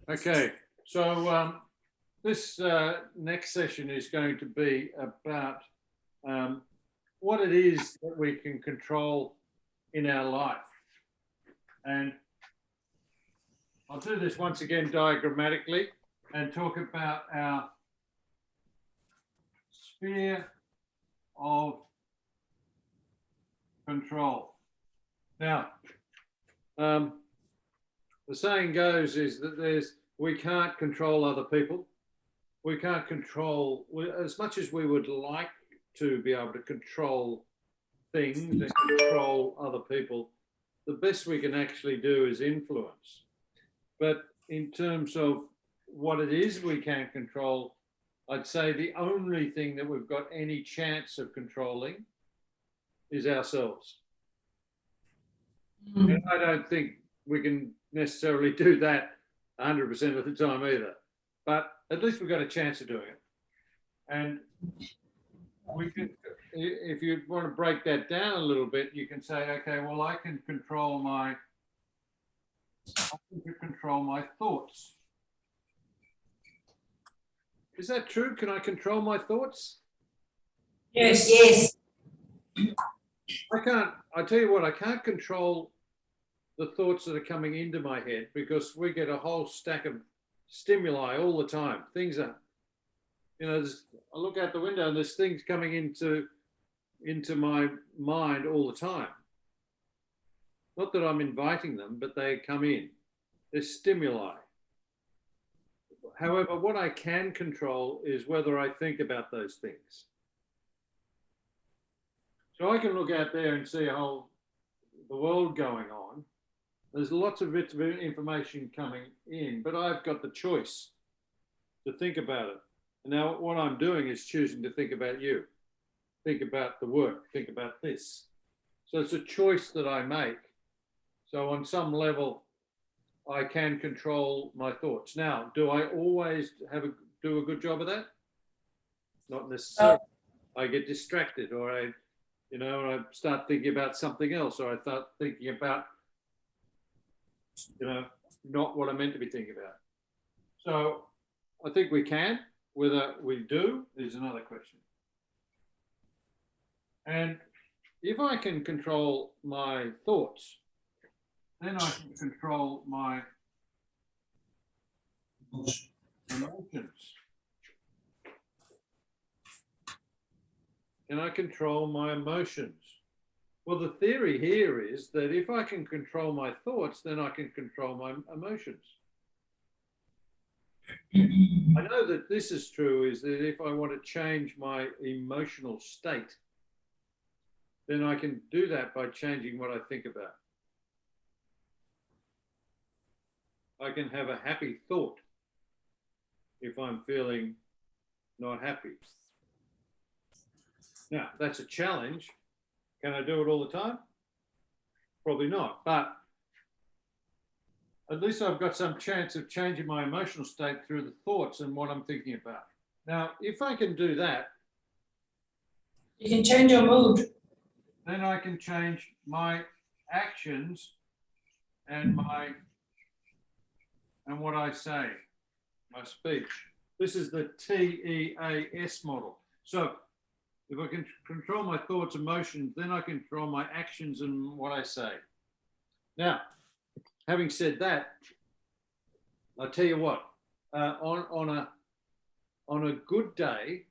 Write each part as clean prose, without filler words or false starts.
Okay, so this next session is going to be about what it is that we can control in our life. And I'll do this once again diagrammatically and talk about our sphere of control. Now, the saying goes is that we can't control other people. We can't control, as much as we would like to be able to control things and control other people, the best we can actually do is influence. But in terms of what it is we can control, I'd say the only thing that we've got any chance of controlling is ourselves. And I don't think we can necessarily do that 100% of the time either, but at least we've got a chance of doing it. And we can, if you want to break that down a little bit, you can say, okay, well, I can control my thoughts. Is that true? Can I control my thoughts? Yes. Yes. I tell you what, I can't control the thoughts that are coming into my head because we get a whole stack of stimuli all the time. Things are, I look out the window and there's things coming into my mind all the time. Not that I'm inviting them, but they come in. There's stimuli. However, what I can control is whether I think about those things. So I can look out there and see the world going on. There's lots of bits of information coming in, but I've got the choice to think about it. And now what I'm doing is choosing to think about you, think about the work, think about this. So it's a choice that I make. So on some level, I can control my thoughts. Now, do I always do a good job of that? Not necessarily. I get distracted, or I start thinking about something else, or I start thinking about, not what I'm meant to be thinking about. So I think we can. Whether we do is another question. And if I can control my thoughts, then I can control my emotions. Can I control my emotions? Well, the theory here is that if I can control my thoughts, then I can control my emotions. I know that this is true, is that if I want to change my emotional state, then I can do that by changing what I think about. I can have a happy thought if I'm feeling not happy. Now, that's a challenge. Can I do it all the time? Probably not, but at least I've got some chance of changing my emotional state through the thoughts and what I'm thinking about. Now, if I can do that, you can change your mood. Then I can change my actions and what I say, my speech. This is the TEAS model. So if I can control my thoughts, emotions, then I can control my actions and what I say. Now, having said that, I'll tell you what, on a good day,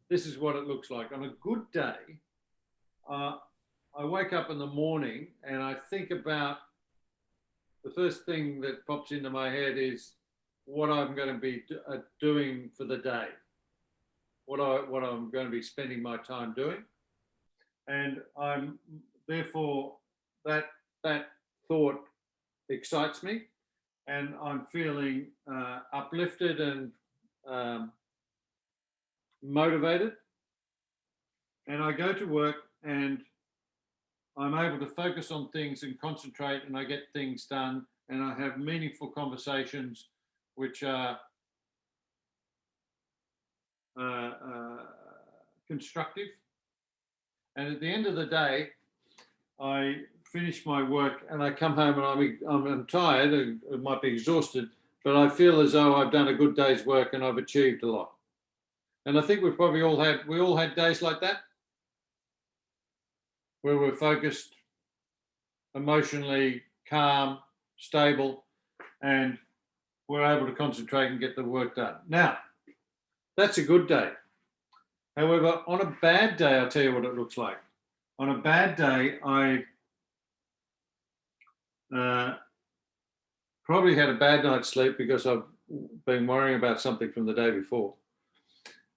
this is what it looks like. On a good day, I wake up in the morning and I think about, the first thing that pops into my head is what I'm going to be doing for the day, what I'm going to be spending my time doing. And I'm therefore, that thought excites me, and I'm feeling uplifted and motivated. And I go to work and I'm able to focus on things and concentrate, and I get things done, and I have meaningful conversations which are constructive. And at the end of the day, I finish my work and I come home and I'm tired, and I might be exhausted, but I feel as though I've done a good day's work and I've achieved a lot. And I think we all had days like that, where we're focused, emotionally calm, stable, and we're able to concentrate and get the work done. Now, that's a good day. However, on a bad day, I'll tell you what it looks like. On a bad day, I probably had a bad night's sleep because I've been worrying about something from the day before.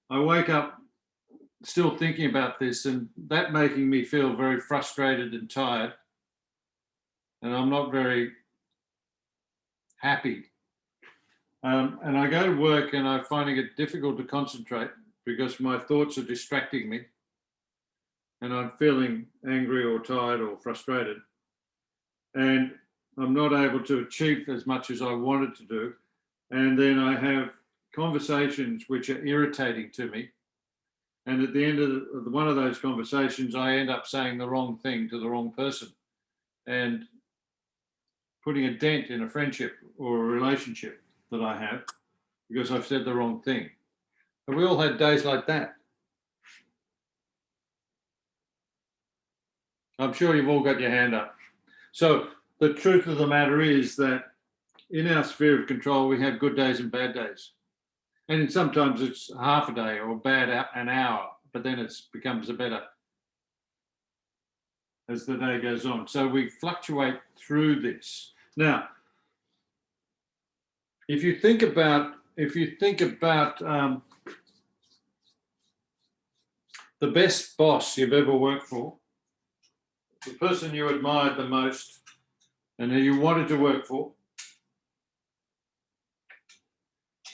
I wake up still thinking about this, and that making me feel very frustrated and tired. And I'm not very happy. And I go to work and I'm finding it difficult to concentrate because my thoughts are distracting me and I'm feeling angry or tired or frustrated. And I'm not able to achieve as much as I wanted to do. And then I have conversations which are irritating to me. And at the end of one of those conversations, I end up saying the wrong thing to the wrong person and putting a dent in a friendship or a relationship that I have because I've said the wrong thing. Have we all had days like that? I'm sure you've all got your hand up. So the truth of the matter is that in our sphere of control, we have good days and bad days. And sometimes it's half a day or an hour, but then it becomes a better as the day goes on. So we fluctuate through this. Now, if you think about the best boss you've ever worked for, the person you admired the most and who you wanted to work for,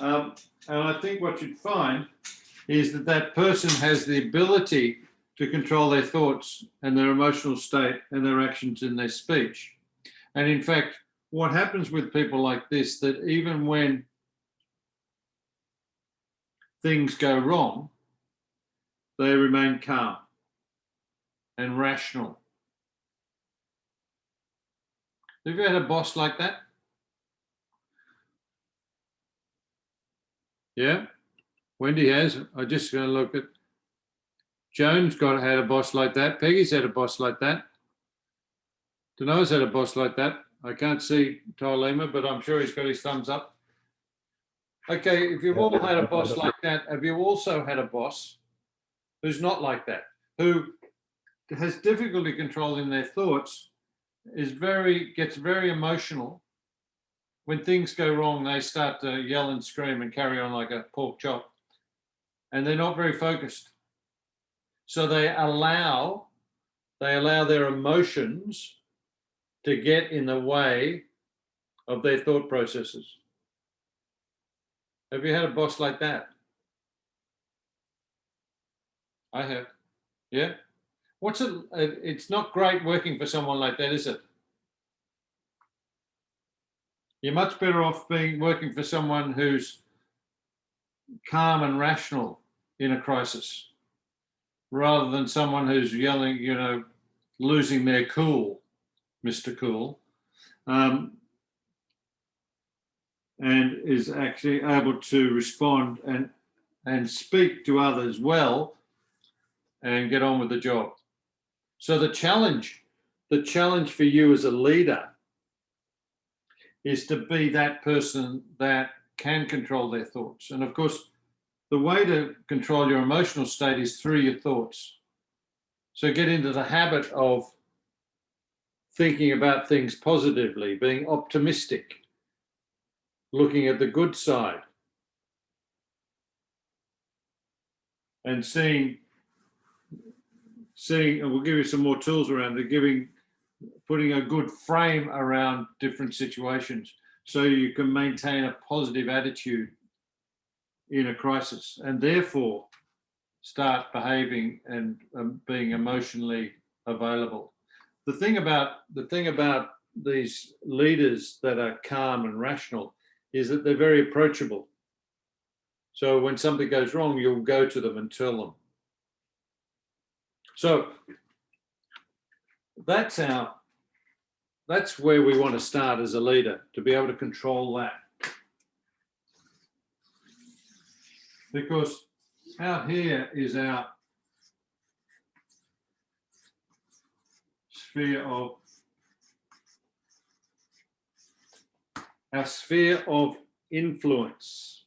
and I think what you'd find is that that person has the ability to control their thoughts and their emotional state and their actions in their speech. And in fact, what happens with people like this, that even when things go wrong, they remain calm and rational. Have you had a boss like that? Yeah, Wendy has. I'm just going to look at Joan's had a boss like that. Peggy's had a boss like that. Danoa's had a boss like that. I can't see Tylema, but I'm sure he's got his thumbs up. Okay, if you've all had a boss like that, have you also had a boss who's not like that, who has difficulty controlling their thoughts, gets very emotional? When things go wrong, they start to yell and scream and carry on like a pork chop, and they're not very focused. So they allow their emotions to get in the way of their thought processes. Have you had a boss like that? I have. Yeah. It's not great working for someone like that, is it? You're much better off working for someone who's calm and rational in a crisis, rather than someone who's yelling, losing their cool, Mr. Cool, and is actually able to respond and speak to others well and get on with the job. So the challenge for you as a leader is to be that person that can control their thoughts. And of course, the way to control your emotional state is through your thoughts. So get into the habit of thinking about things positively, being optimistic, looking at the good side, and seeing, and we'll give you some more tools around it, putting a good frame around different situations so you can maintain a positive attitude in a crisis, and therefore start behaving and being emotionally available. The thing about these leaders that are calm and rational is that they're very approachable. So when something goes wrong, you'll go to them and tell them. So that's our that's where we want to start as a leader, to be able to control that. Because out here is our sphere of influence.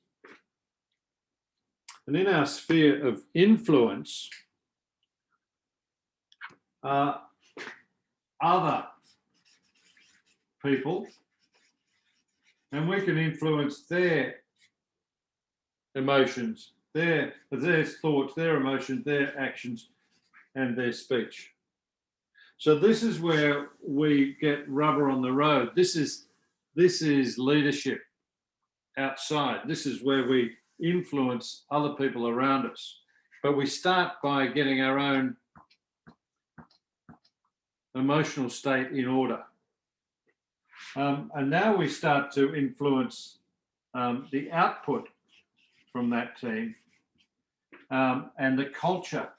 And in our sphere of influence are other people, and we can influence their emotions, their thoughts, their emotions, their actions, and their speech. So this is where we get rubber on the road. This is leadership outside. This is where we influence other people around us. But we start by getting our own emotional state in order. And now we start to influence the output from that team and the culture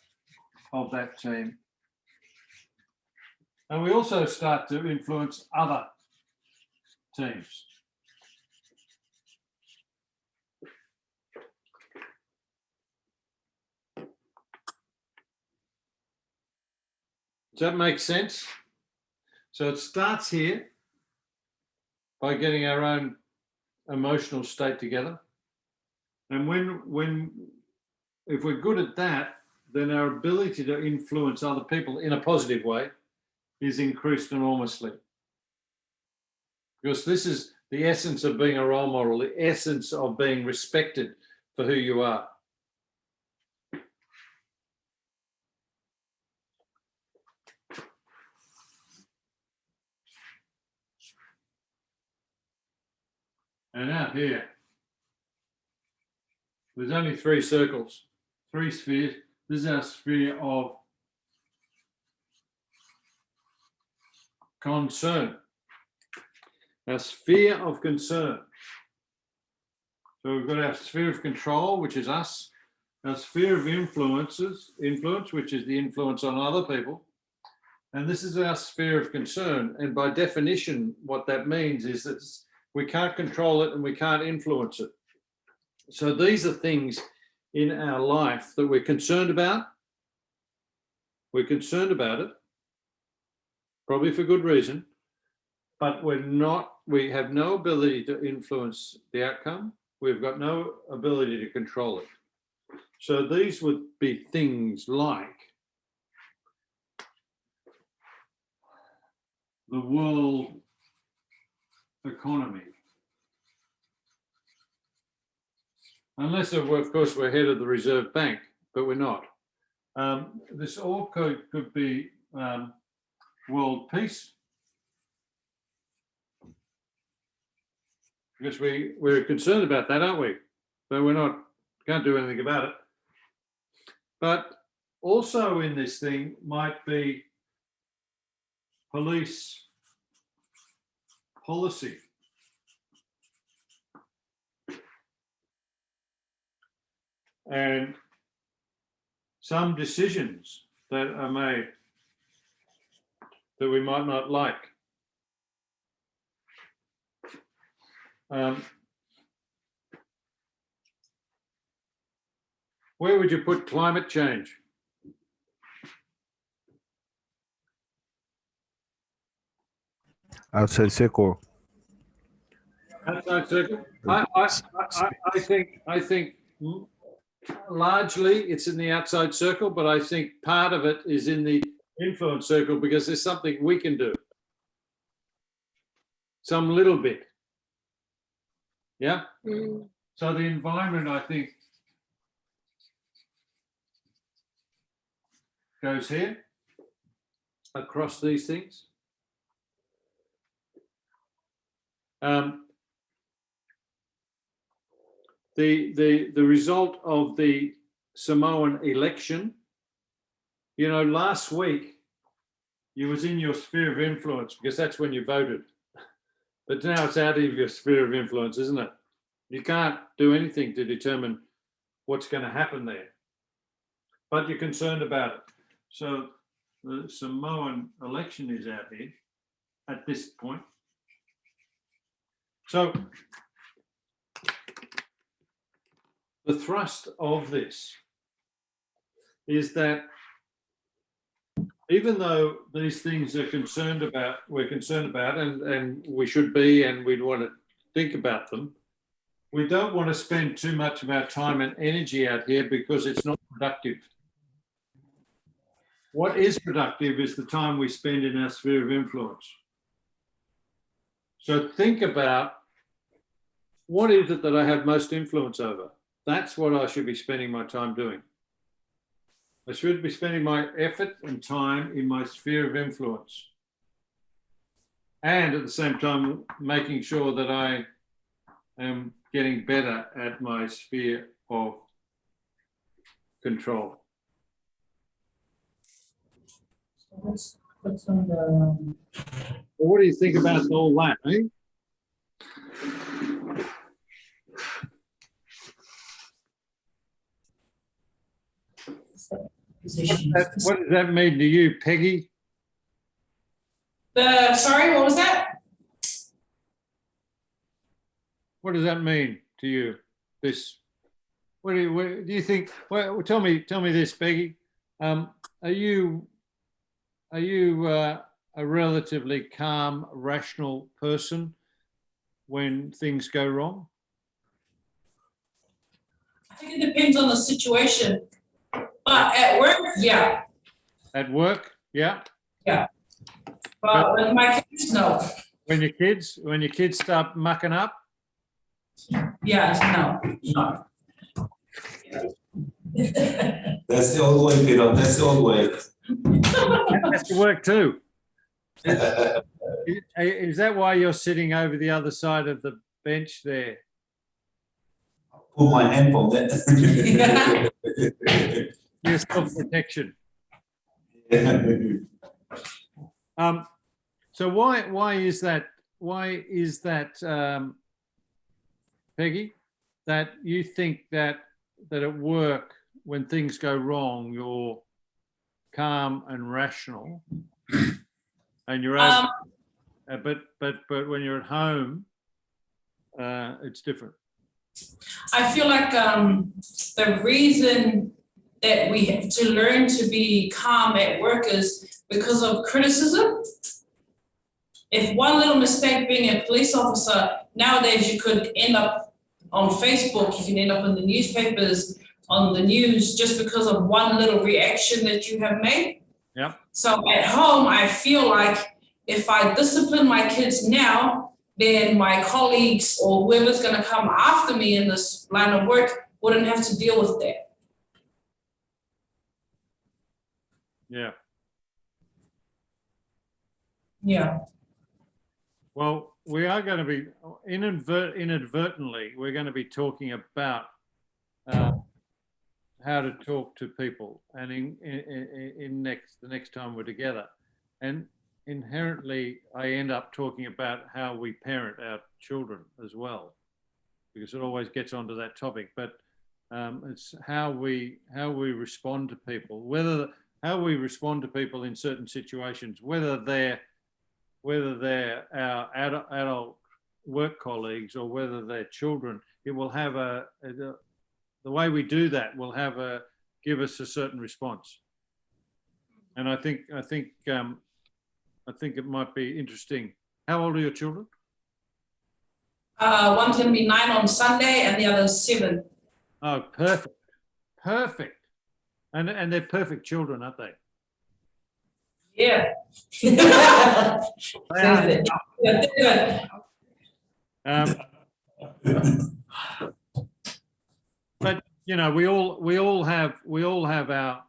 of that team. And we also start to influence other teams. Does that make sense? So it starts here by getting our own emotional state together. And if we're good at that, then our ability to influence other people in a positive way is increased enormously. Because this is the essence of being a role model, the essence of being respected for who you are. And out here, there's only 3 circles, 3 spheres. This is our sphere of concern. Our sphere of concern. So we've got our sphere of control, which is us. Our sphere of influence, which is the influence on other people. And this is our sphere of concern. And by definition, what that means is that we can't control it and we can't influence it. So these are things in our life that we're concerned about. We're concerned about it, probably for good reason, but we have no ability to influence the outcome. We've got no ability to control it. So these would be things like the world economy. Unless, of course, we're head of the Reserve Bank, but we're not. This all could be world peace, because we're concerned about that, aren't we? But can't do anything about it. But also in this thing might be police policy. And some decisions that are made that we might not like. Where would you put climate change? Outside circle. Outside circle. I think largely it's in the outside circle, but I think part of it is in the influence circle, because there's something we can do. Some little bit. Yeah. So the environment, I think, goes here across these things. The result of the Samoan election, last week you was in your sphere of influence because that's when you voted. But now it's out of your sphere of influence, isn't it? You can't do anything to determine what's going to happen there, but you're concerned about it. So the Samoan election is out here. at this point. So the thrust of this is that even though these things we're concerned about, and we should be, and we'd want to think about them, we don't want to spend too much of our time and energy out here because it's not productive. What is productive is the time we spend in our sphere of influence. So think about, what is it that I have most influence over? That's what I should be spending my time doing. I should be spending my effort and time in my sphere of influence. And at the same time, making sure that I am getting better at my sphere of control. What's on the? Well, what do you think about all that, eh? Position. What does that mean to you, Peggy? Sorry, what was that? What does that mean to you? This, what do you think? Well, tell me this, Peggy. Are you a relatively calm, rational person when things go wrong? I think it depends on the situation. But at work, yeah. At work, yeah. But with my kids, no. When your kids start mucking up, Yeah, no. That's the old way, Peter. That's the old way. that has to work too. Is that why you're sitting over the other side of the bench there? Put my hand on that. Your self-protection. So why is that? Why is that, Peggy? That you think that at work, when things go wrong, you're calm and rational, and you're able, but when you're at home, it's different. I feel like the reason that we have to learn to be calm at work is because of criticism. If one little mistake being a police officer, nowadays you could end up on Facebook, you can end up in the newspapers, on the news, just because of one little reaction that you have made. Yeah. So at home, I feel like if I discipline my kids now, then my colleagues or whoever's going to come after me in this line of work wouldn't have to deal with that. Yeah. Yeah. Well, we are going to be inadvertently, we're going to be talking about how to talk to people, and the next time we're together, and inherently I end up talking about how we parent our children as well, because it always gets onto that topic. But it's how we respond to people, how we respond to people in certain situations, whether they're our adult work colleagues or whether they're children. It will have the way we do that will give us a certain response. And I think it might be interesting. How old are your children? One's going to be 9 on Sunday and the other's 7. Oh, perfect. And they're perfect children, aren't they? Yeah. But you know, we all have our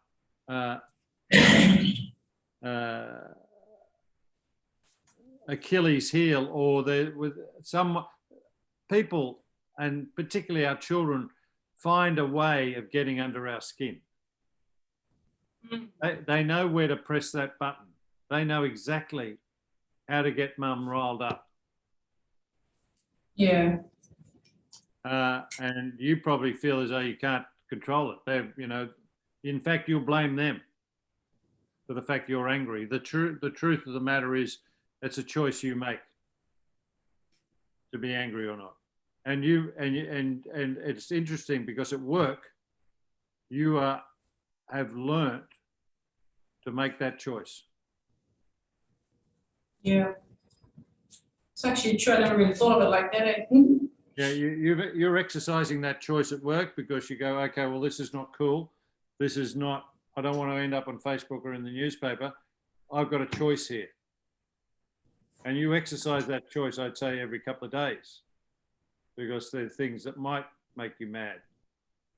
Achilles heel, or with some people, and particularly our children, find a way of getting under our skin. They know where to press that button. They know exactly how to get mum riled up. Yeah. And you probably feel as though you can't control it. In fact, you'll blame them for the fact you're angry. The truth of the matter is, It's a choice you make to be angry or not. And it's interesting because at work, you have learnt to make that choice. Yeah. It's actually true. I never really thought of it like that. Yeah, you're exercising that choice at work because you go, okay, well, this is not cool. This is not, I don't want to end up on Facebook or in the newspaper. I've got a choice here. And you exercise that choice, I'd say, every couple of days because there are things that might make you mad.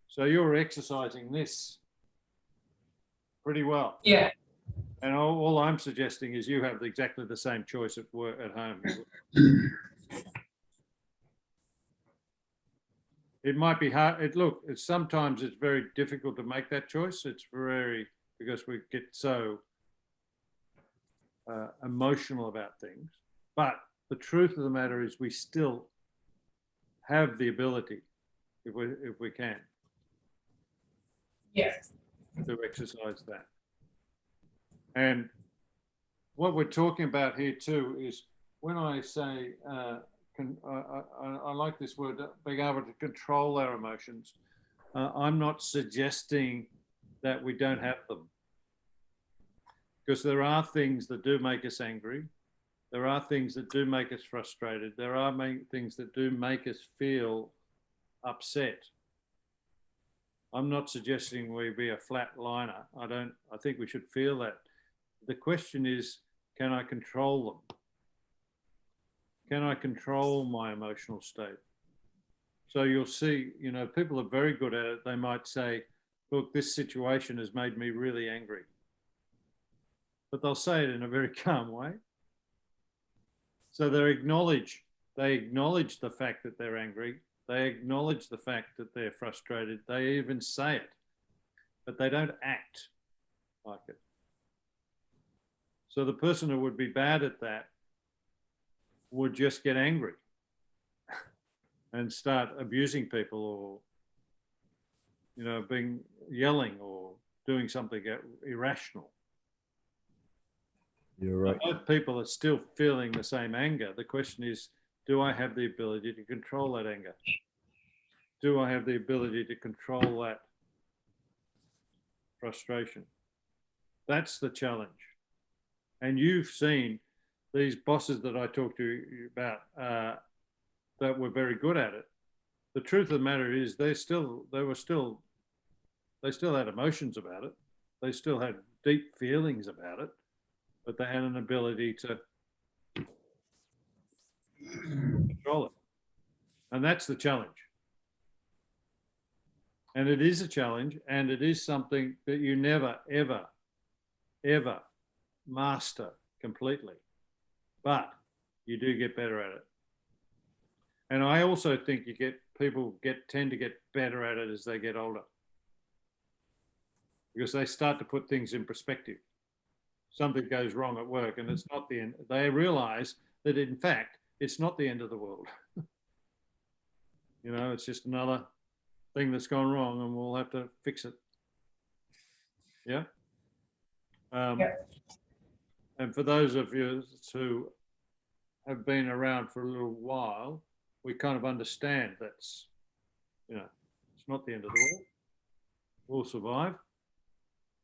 So you're exercising this pretty well. Yeah. And all I'm suggesting is you have exactly the same choice at work, at home. It might be hard. Sometimes it's very difficult to make that choice. It's because we get so emotional about things. But the truth of the matter is we still have the ability, if we can, Yeah. to exercise that. And what we're talking about here too is when I say, I like this word, being able to control our emotions. I'm not suggesting that we don't have them, because there are things that do make us angry. There are things that do make us frustrated. There are things that do make us feel upset. I'm not suggesting we be a flat liner. I think we should feel that. The question is, can I control them? Can I control my emotional state? So you'll see, people are very good at it. They might say, look, this situation has made me really angry. But they'll say it in a very calm way. So they acknowledge the fact that they're angry. They acknowledge the fact that they're frustrated. They even say it, but they don't act like it. So the person who would be bad at that would just get angry and start abusing people or, yelling or doing something irrational. You're right. Both people are still feeling the same anger. The question is, do I have the ability to control that anger? Do I have the ability to control that frustration? That's the challenge. And you've seen these bosses that I talked to you about that were very good at it. The truth of the matter is they still had emotions about it. They still had deep feelings about it, but they had an ability to control it. And that's the challenge. And it is a challenge, and it is something that you never, ever, ever master completely. But you do get better at it. And I also think people tend to get better at it as they get older, because they start to put things in perspective. Something goes wrong at work and it's not the end. They realize that in fact, it's not the end of the world. It's just another thing that's gone wrong and we'll have to fix it. Yeah. And for those of you who have been around for a little while, we kind of understand that's, it's not the end of the world. We'll survive.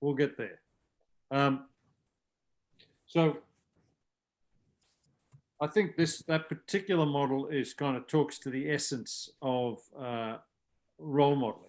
We'll get there. So I think that particular model talks to the essence of role modeling.